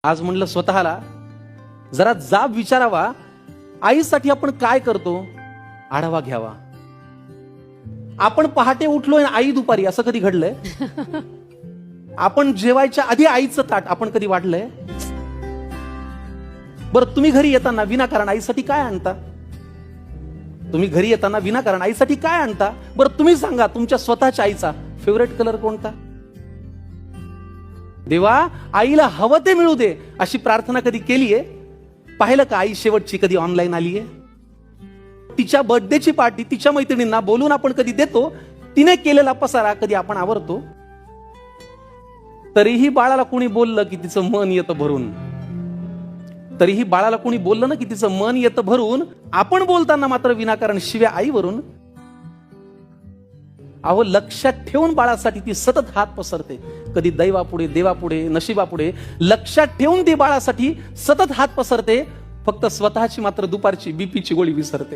आज म्हणलं स्वतःला जरा जाब विचारावा, आईसाठी आपण काय करतो आढावा घ्यावा. आपण पहाटे उठलोय आणि आई दुपारी, असं कधी घडलंय? आपण जेवायच्या आधी आईचं ताट आपण कधी वाढलंय? बरं, तुम्ही घरी येताना विनाकारण आईसाठी काय आणता? तुम्ही घरी येताना विनाकारण आईसाठी काय आणता? बरं तुम्ही सांगा, तुमच्या स्वतःच्या आईचा फेवरेट कलर कोणता? देवा, आईला हवं ते मिळू दे अशी प्रार्थना कधी केलीये? पाहिलं का आई शेवटची कधी ऑनलाईन आलीये? तिच्या बर्थडेची पार्टी तिच्या मैत्रिणींना बोलून आपण कधी देतो? तिने केलेला पसारा कधी आपण आवरतो? तरीही बाळाला कोणी बोललं की तिचं मन येतं भरून, तरीही बाळाला कोणी बोललं ना की तिचं मन येतं भरून, आपण बोलताना मात्र विनाकारण शिव्या आईवरून. अहो, लक्षात ठेवून बाळासाठी ती सतत हात पसरते, कधी दैवापुढे, देवापुढे, नशिबापुढे. लक्षात ठेवून ती बाळासाठी सतत हात पसरते, फक्त स्वतःची मात्र दुपारची बीपीची गोळी विसरते.